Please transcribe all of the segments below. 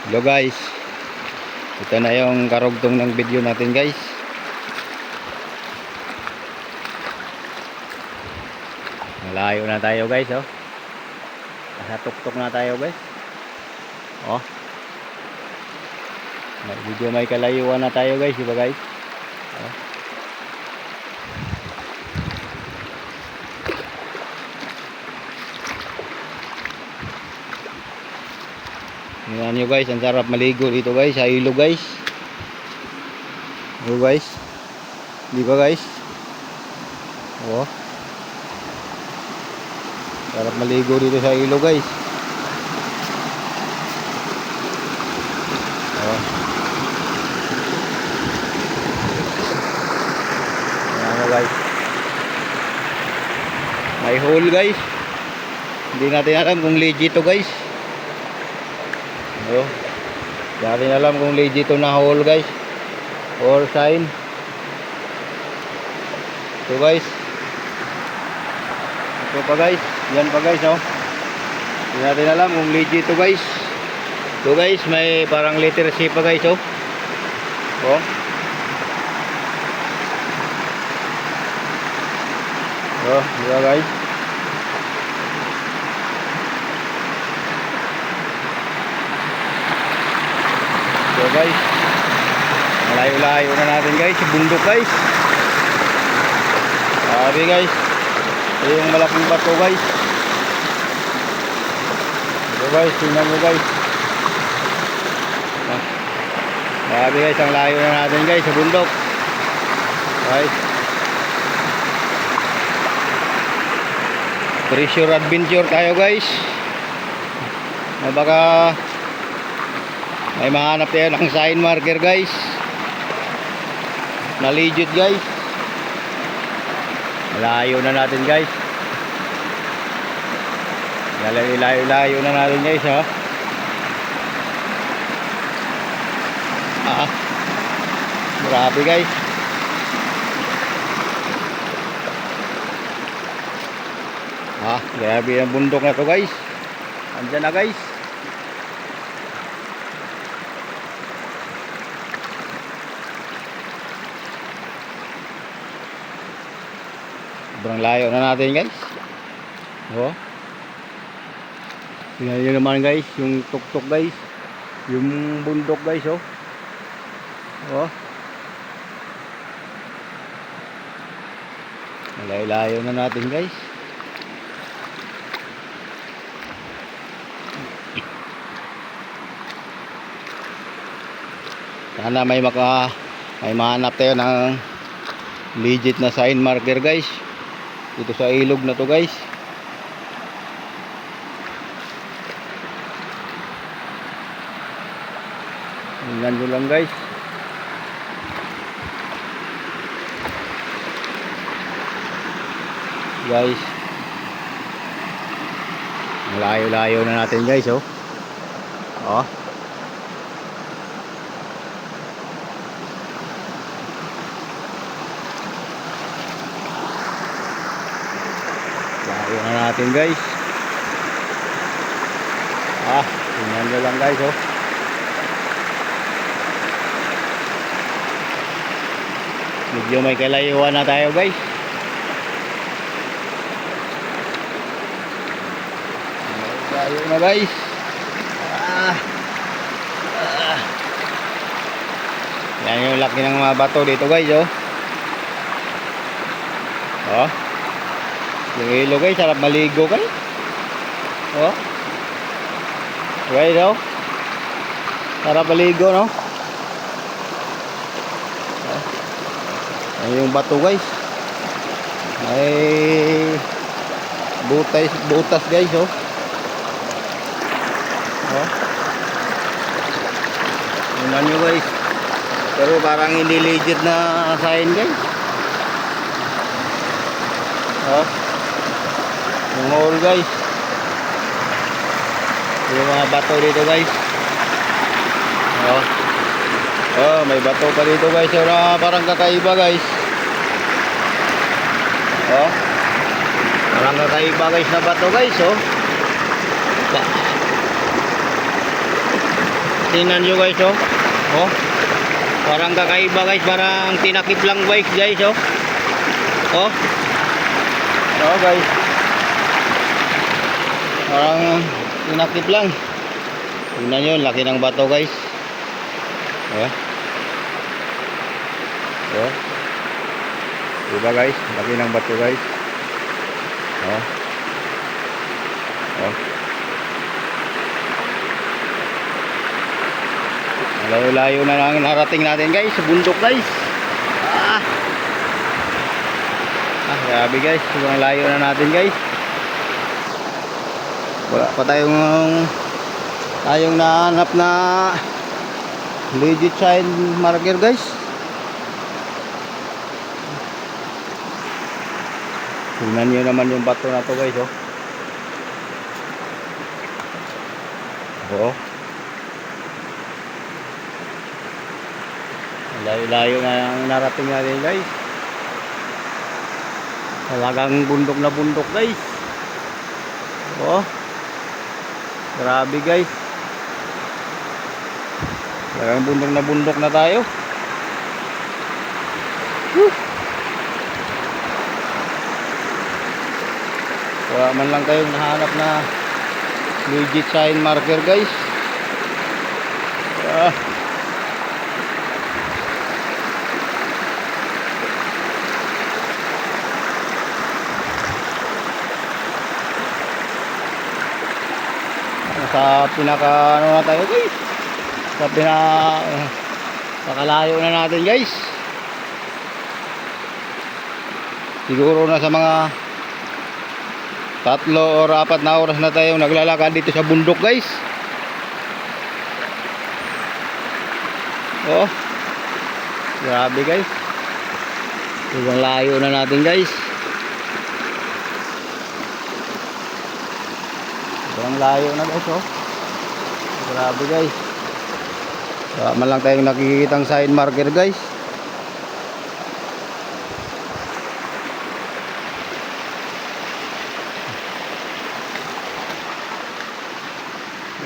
Hello guys, ito na yung karugtong ng video natin guys. Malayo na tayo guys, oh. Nasa tuktok na tayo guys. Oh. Medyo may kalayuan na tayo guys, diba guys? Oh. Tingnan nyo guys, ang sarap maligo dito guys, sa ilog guys. Oh guys, di ba guys? Oh, sarap maligo dito sa ilog guys. Oh, ano guys, may hole guys. Hindi natin alam kung legit to guys. Oh, hindi natin alam kung legit to na hole guys or sign. Ito guys, ito pa guys, yan pa guys, oh. Hindi natin alam kung legit to guys. Ito guys, may parang letter C pa guys, oh. Oh. Oh, diba guys? So guys, malayo-layo na natin guys, bundok guys. Sabi guys, ito yung malaking bato guys. Ito guys, tingnan mo guys. Sabi guys, ang layo na natin guys sa bundok. Guys, treasure adventure tayo guys. Na baka may mahanap tayo ng sign marker guys na legit guys. Malayo na natin guys. Layo na natin guys, ha. Grabe guys. Grabe ang bundok na to guys. Andyan na guys. Sobrang layo na natin guys. Oh. Tingnan nyo naman guys, yung tuktok guys, yung bundok guys, oh. Oh. Layo na natin guys. Sana may mahanap tayo ng legit na sign marker guys dito sa ilog na to guys. Tingnan nyo lang guys. Guys, layo na natin guys, oh. Oh. Layo na natin guys. Tingnan nyo lang guys, oh. Medyo may kalayuan na tayo guys. Layo na guys. Yan yung laki ng mga bato dito guys, oh. Oh. Yung ilog guys, sarap maligo guys. Oh. Guys, oh. Sarap maligo, no? Oh. Yan yung bato guys. May butas guys, oh. Oh. Tingnan nyo guys. Pero parang hindi legit na sign guys. Oh. Yung hole guys. Yung mga bato dito guys. Oh. Oh, may bato pa dito guys. So, parang kakaiba guys. Oh. Parang kakaiba guys na bato guys, oh. Tingnan nyo guys, oh. Oh. Parang kakaiba guys, parang tinakip lang guys, oh. Oh. Oh guys. Parang tinakip lang. Tingnan nyo, laki ng bato guys. Oh. Oh. Diba guys, laki ng bato guys. Oh. Oh. Layo-layo na lang narating natin guys sa bundok guys. Grabe guys, sobrang layo na natin guys. Wala pa tayong nahanap na legit sign marker guys. Tingnan nyo naman yung bato na to guys, oh. Oo. Layo-layo na ang narating natin guys. Talagang bundok na bundok guys. Oh. Grabe guys. Talagang bundok na tayo. Wala man lang tayong nahanap na legit sign marker guys. Sa pinaka ano na tayo guys, sa pakalayo na natin guys. Siguro na sa mga 3 o 4 na oras na tayo naglalakad dito sa bundok guys. Oh, grabe guys, sobrang layo na natin guys. Sobrang layo na guys, oh. Grabe guys. Wala man lang tayong nakikitang sign marker guys.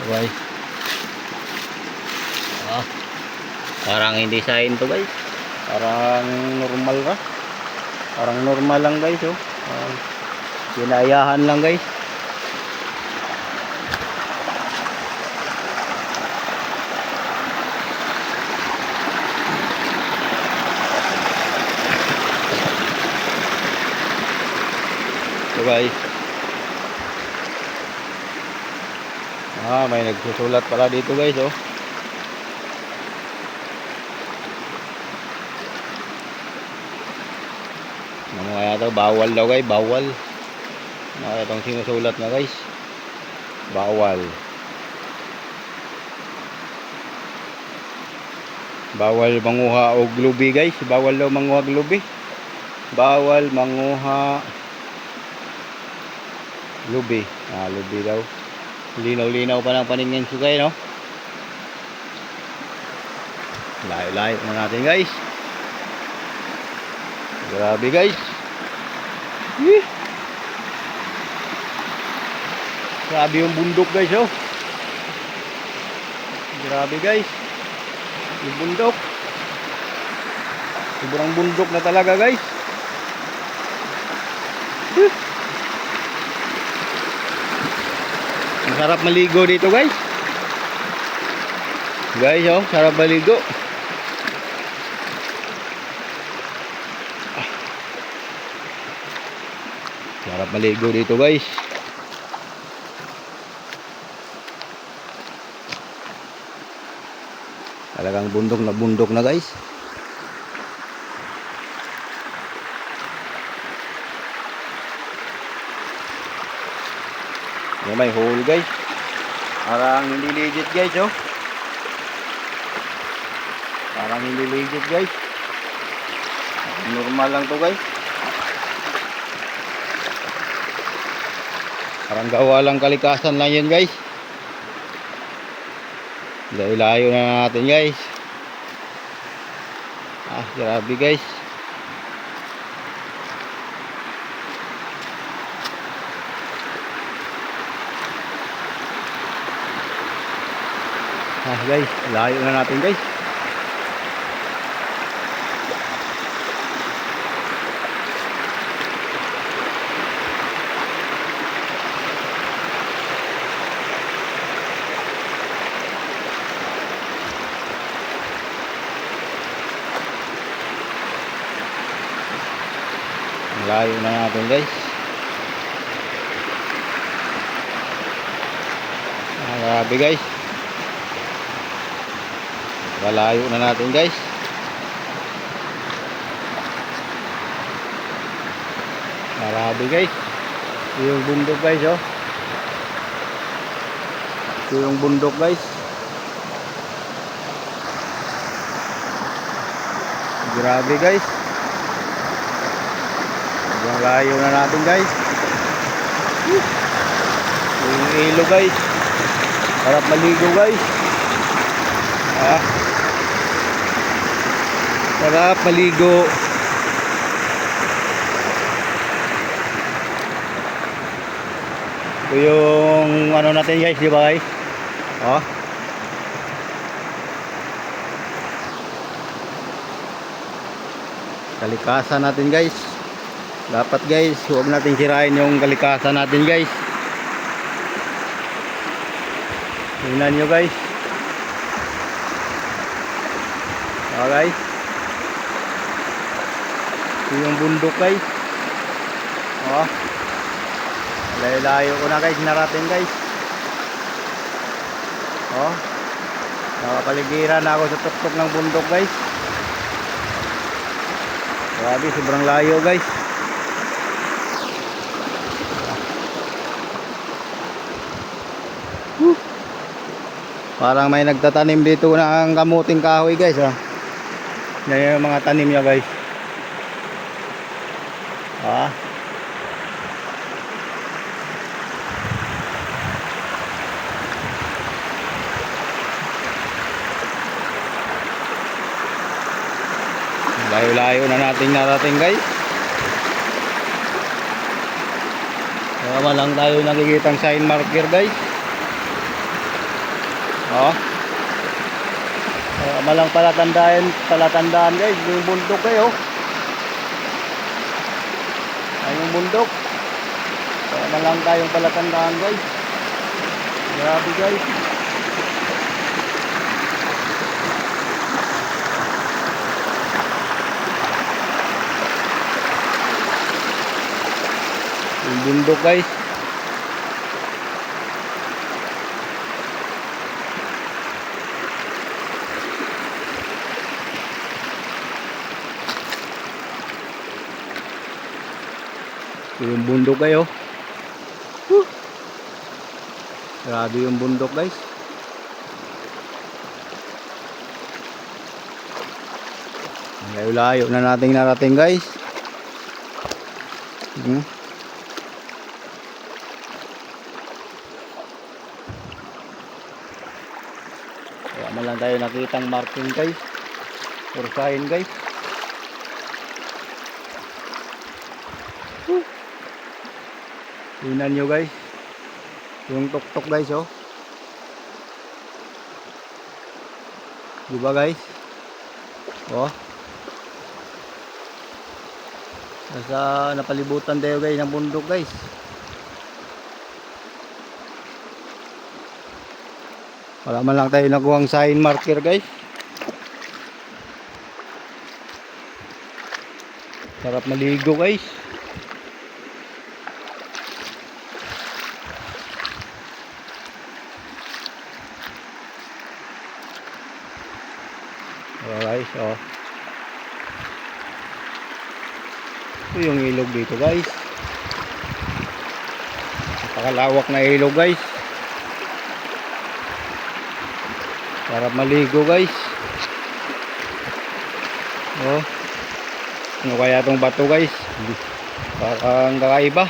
Guys. Parang hindi sign to guys. Parang normal ra. Parang normal lang guys, oh. Ginayahan lang guys. So guys, may nagsusulat pala dito guys, oh. Ano kaya to? Bawal daw guys, bawal. Ano kaya itong sinusulat na guys? Bawal. Bawal manguha og lubi guys. Bawal daw manguha og lubi. Bawal manguha lubi. Lubi daw. Linaw-linaw pa ng paningin sugay, no? Layo-layo na natin guys. Grabe guys. Grabe yung bundok guys, oh. Grabe guys. Yung bundok. Sobrang bundok na talaga guys. Ang sarap maligo dito guys. Guys, oh, sarap maligo. Sarap maligo dito guys. Talagang bundok na guys. May hole guys. Parang hindi legit guys, oh. Parang hindi legit guys. Normal lang to guys. Parang gawa lang kalikasan lang yun guys. Layo na natin guys. Grabe guys. Guys, layo na natin guys. Layo na natin guys. Grabe guys. Malayo na natin guys. Grabe guys. Ito yung bundok guys oh. Ito yung bundok guys. Grabe guys. Ang layo na natin guys. Yung ilog guys. Harap maligo guys. Harap maligo. Ito yung ano natin guys, di ba guys? Kalikasan natin guys. Dapat guys, huwag natin sirain yung kalikasan natin guys. Tingnan nyo guys. Guys. Ito yung bundok guys. Layo-layo ko na guys, narating guys. Nakapaligiran na ako sa tuktok ng bundok guys. Grabe, sobrang layo guys. Parang may nagtatanim dito ng kamuting kahoy guys. Yan yung mga tanim niya guys. Layo-layo na nating narating guys. Wala lang tayo nakikitang sign marker guys. Malang palatandaan guys, yung bundok kayo. Yung bundok. Malang tayong palatandaan guys. Grabe guys. Yung bundok guys. Yung bundok kayo. Grabe yung bundok guys. Layo-layo na nating narating guys. Kaya man lang tayo nakitang marking guys. Or sign guys. Tingnan nyo guys. Yung tuktok guys oh. Diba guys? Nasa napalibutan tayo guys ng bundok guys. Wala man lang tayo nakuhang sign marker guys. Sarap maligo guys. Guys, ito yung ilog dito guys. Napakalawak na ilog guys. Sarap maligo guys. Ano kaya itong bato guys? Parang kakaiba.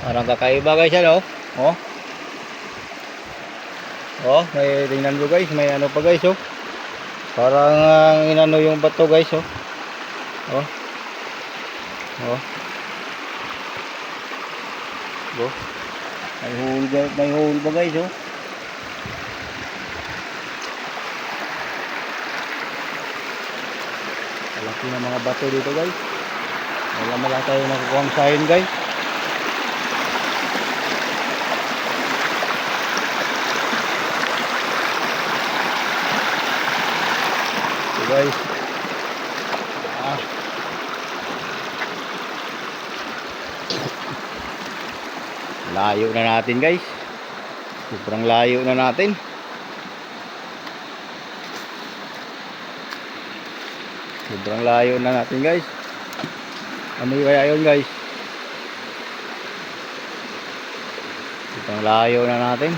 Parang kakaiba guys ano? May tingnan mo guys, may ano pa guys parang inano yung bato guys may hole ba guys Laki ng mga bato dito guys. Wala tayo nakukuha ang sign guys. So guys. Layo na natin guys. Sobrang layo na natin. Sobrang layo na natin guys. Ano kaya yun guys? Sobrang layo na natin.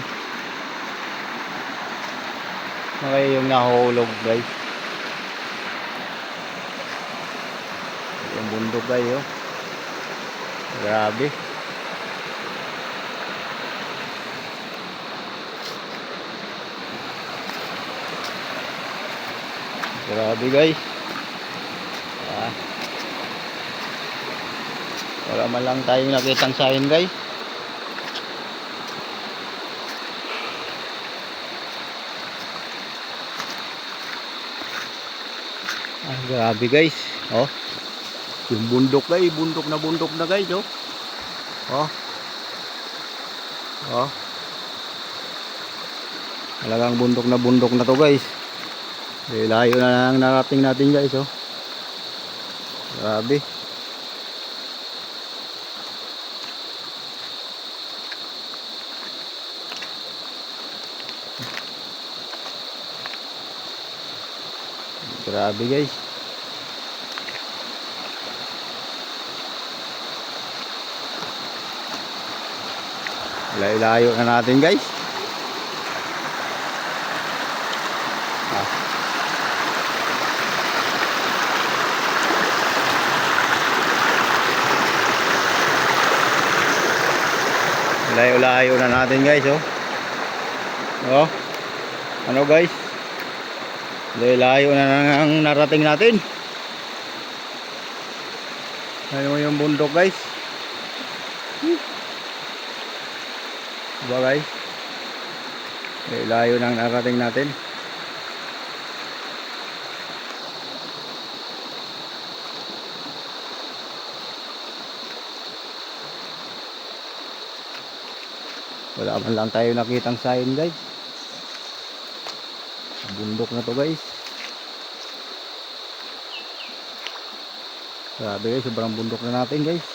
Ano kaya yung nahulog guys? Yung bundok guys oh. Grabe. Grabe guys. Wala man lang tayong nakitang sign guys. Grabe guys. Oh. Yung bundok guys, bundok na guys oh. Oh. Oh. Talagang bundok na to guys. Layo na lang narating natin guys oh. Grabe. Grabe guys. Layo na natin guys. Layo na natin guys oh. Oh. Ano guys? Layo na ang narating natin. Ano mo yung bundok guys? Diba guys? Layo na ang narating natin. Wala man lang tayo nakitang sign guys. Bundok na to guys. Grabe guys, sobrang bundok na natin guys.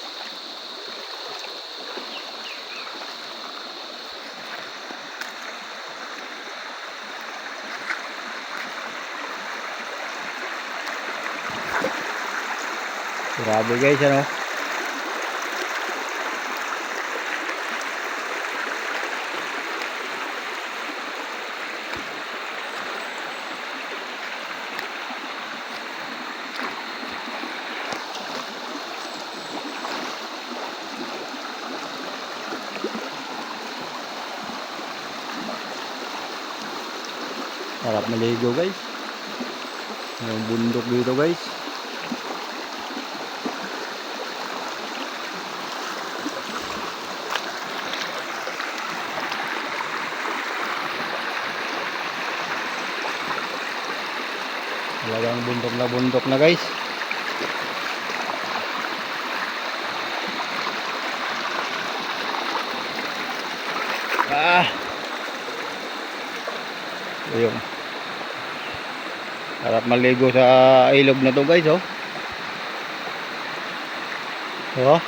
Grabe guys ano. Sarap maligo guys. Yung bundok dito guys. Talagang bundok na guys. Ayun. Sarap maligo sa ilog na to guys oh. Oh.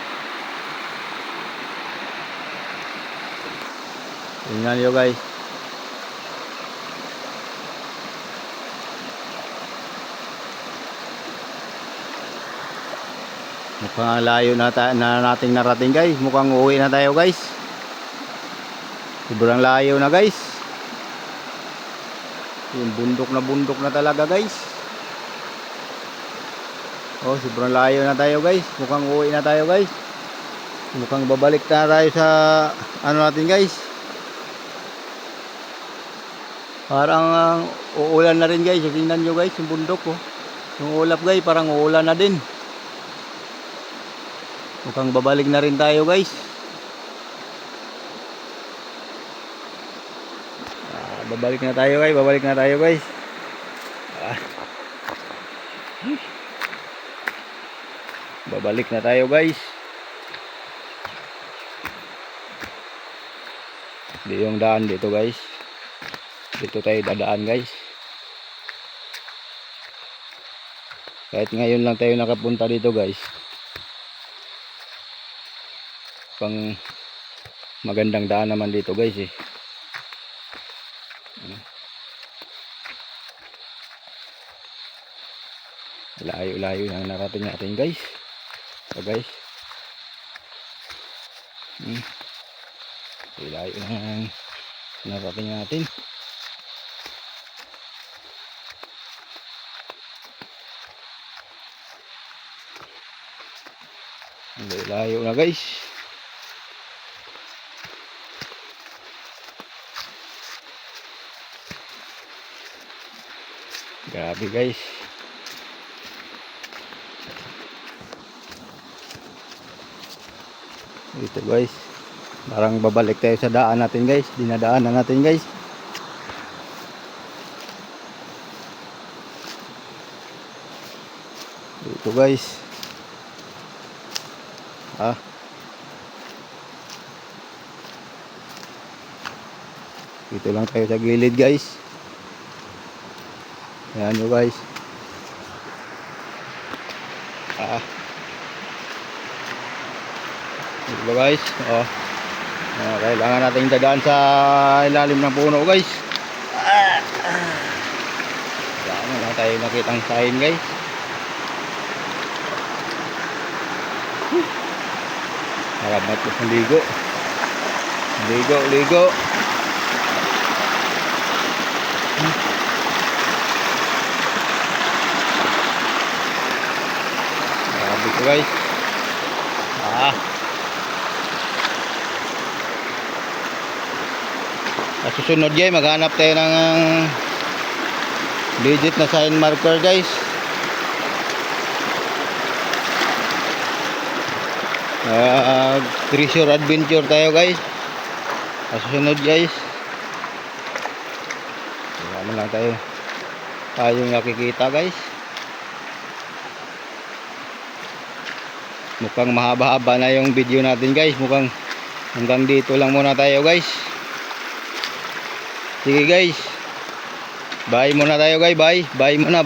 Tingnan nyo guys. Mukhang layo na nating narating guys. Mukhang uuwi na tayo guys. Sobrang layo na guys. Yung bundok na talaga guys. Oh, sobrang layo na tayo guys. Mukhang uuwi na tayo guys. Mukhang babalik na tayo sa ano natin guys. Parang uulan na rin guys. Tingnan nyo guys yung bundok oh. Yung ulap guys parang uulan na din. Mukhang babalik na rin tayo guys. Babalik na tayo guys. Babalik na tayo guys. Hindi yung daan dito guys. Dito tayo dadaan guys. Kahit ngayon lang tayo nakapunta dito guys. Pang magandang daan naman dito guys eh. Layo-layo ang narating natin guys. So guys. Layo ang narating natin. Layo na guys. Grabe guys. Dito guys. Parang babalik tayo sa daan natin guys. Dinadaanan natin guys. Dito guys. Dito lang tayo sa gilid guys. Ayan nyo guys. Dito guys. Kailangan natin dadaan sa ilalim ng puno guys. Wala lang tayo nakitang sign guys. Haramat ko sa ligo. Ligo. Grabe ko guys. Susunod guys, maghanap tayo ng digit na sign marker guys. Treasure adventure tayo guys. Susunod guys. Wala lang tayong nakikita guys. Mukhang mahaba-haba na yung video natin guys. Mukhang hanggang dito lang muna tayo guys. Sige guys. Bye muna tayo guys. Bye muna.